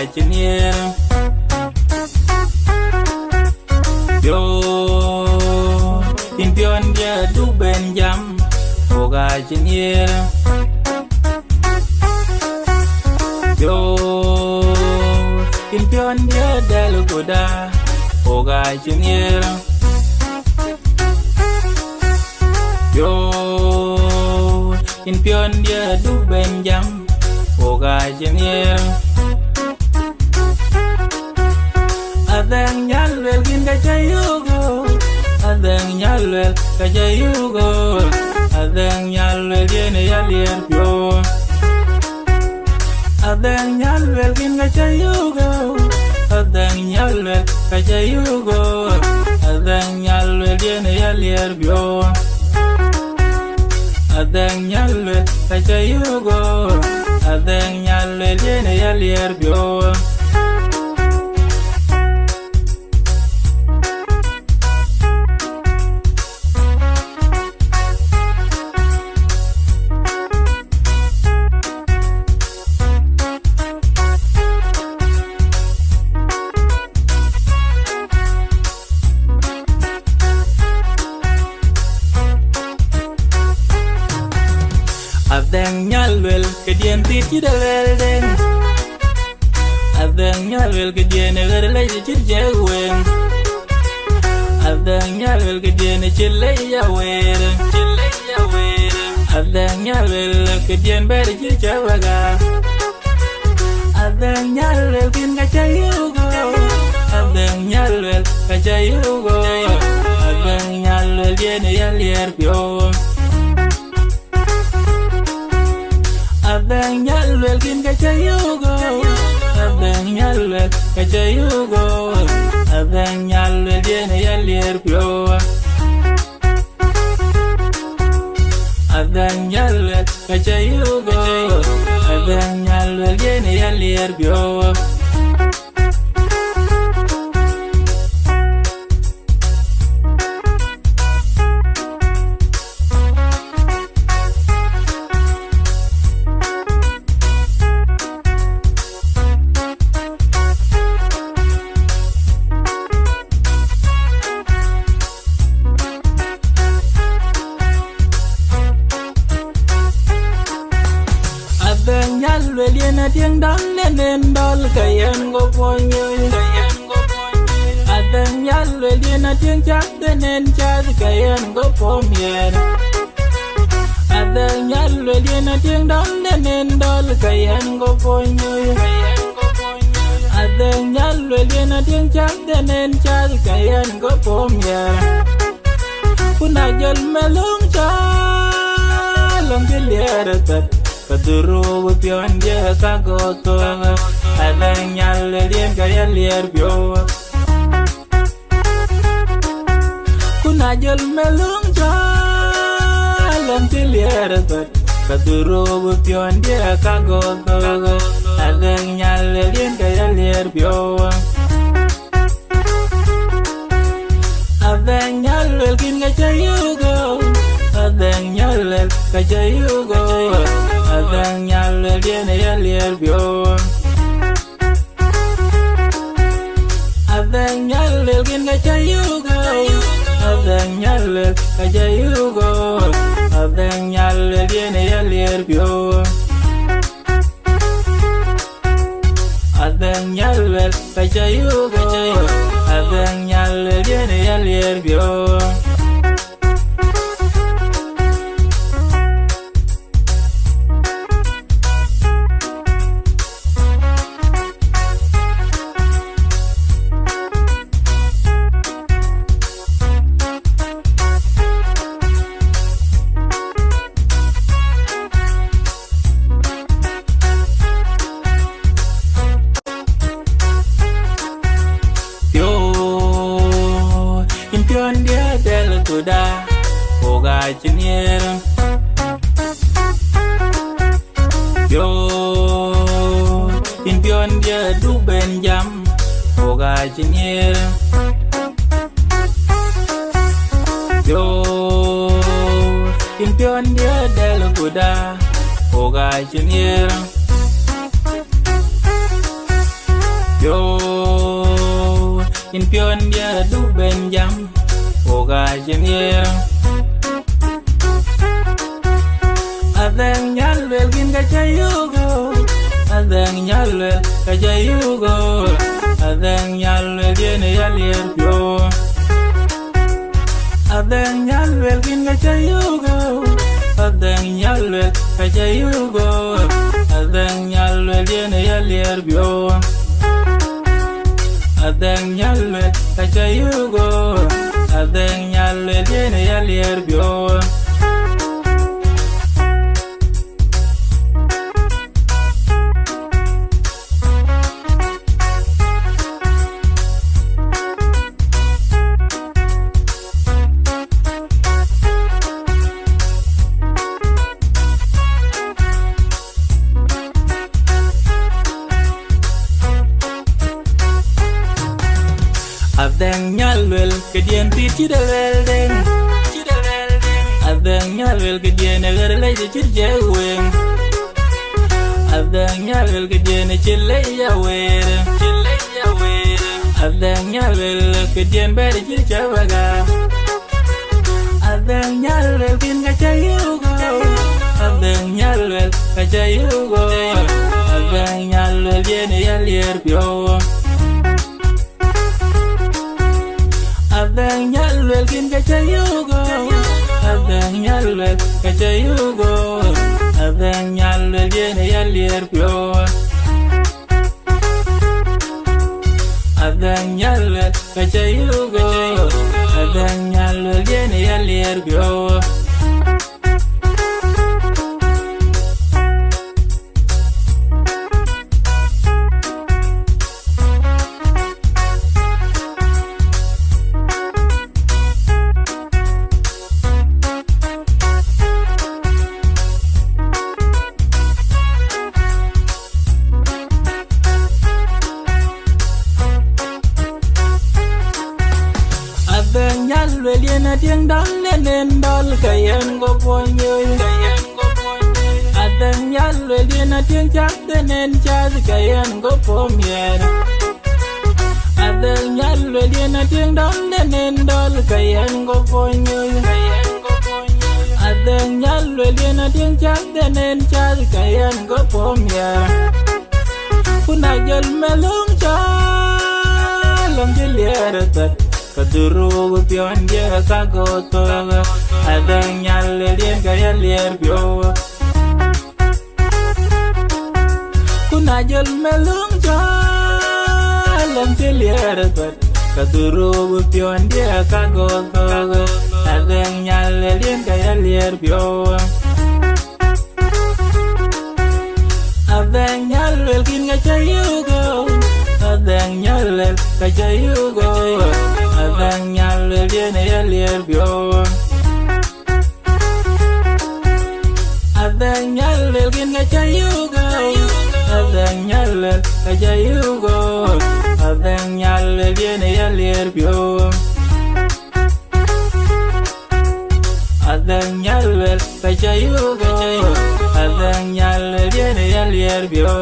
chinir yo impion dia du ben jam oga chinir yo impion dia del goda oga chinir yo impion dia du ben jam oga chinir adang nyalwel gin kachayugo adang nyalwel kachayugo adang nyalwel yene yalier pyo adang nyalwel gin kachayugo adang nyalwel kachayugo adang nyalwel yene yalier pyo adang nyalwel kachayugo adang nyalwel yene yalier pyo adang nyalwel kedien tit chidalel deng adang nyalwel kedien gerle chidjeweng adang nyalwel kedien chille yawer adang nyalwel kedien ber chichawaga adang nyalwel kin kachayugo adang nyalwel kachayugo adang nyalwel yene yalier pyo adang nyalwel kin kachayugo adang nyalwel kachayugo adang nyalwel yene yalier pyo adang nyalwel kachayugo adang nyalwel yene yalier pyo adang nyalwel yene tieng dal lenen dol kayen go ponyoy adang nyalwel yene tieng chak denen chad kayen go pomyer adang nyalwel yene tieng dal lenen dol kayen go ponyoy adang nyalwel yene tieng chak denen chad kayen go pomyer kuna jol melung cha long gilier tat kaduru pion dia kagoto adang nyalwel yen kaya lier pyo kuna jol melung jalan tilier tat kaduru pion dia kagoto adang nyalwel yen kaya lier pyo adang nyalwel kin kachayugo adang nyalwel kachayugo adang nyalwel yene yalier pyo adang nyalwel kin kachayugo adang nyalwel kachayugo adang nyalwel yene yalier pyo adang nyalwel kachayugo adang nyalwel yene yalier pyo impion dia del kuda oga chinir yo impion dia du ben jam oga chinir yo impion dia del kuda oga chinir in pion dia du ben jam oga jenier adang nyalwel gin ga chayugo adang nyalwel ga chayugo adang nyalwel yene yalier pyo adang nyalwel gin ga chayugo adang nyalwel ga chayugo adang nyalwel yene yalier pyo adang nyalwel ga chayugo adang nyalwel yene yalier pyo adang nyalwel ke dien ti chidel deng adang nyalwel ke dien gerle chirjeweng adang nyalwel ke dien chile ya wer adang nyalwel ke dien ber chirchawaga adang nyalwel kin ga chayugo adang nyalwel ga chayugo adang nyalwel yene yalier pyo adang nyalwel kin ga chayugo adang nyalwel ga chayugo adang nyalwel yene yalier pyo adang nyalwel ga chayugo adang nyalwel yene yalier pyo adang nyalwel yene tieng dal nen dal kayen go ponyoy adang nyalwel yene tieng chak nen chas kayen go pomyer adang nyalwel yene tieng dal nen dal kayen go ponyoy adang nyalwel yene tieng chak nen chas kayen go pomyer kuna jol melung cha long jilier tat kaduru pion dia kagoto adang nyalwel yen kaya lier pyo kuna jol melung jalan lier tat kaduru pion dia kagoto adang nyalwel yen kaya lier pyo adang nyalwel kin ga chayugo adang nyalwel ga chayugo adang nyalwel yene yalier pyo adang nyalwel kin ga chayugo adang nyalwel ga chayugo adang nyalwel yene yalier pyo adang nyalwel ga chayugo adang nyalwel yene yalier pyo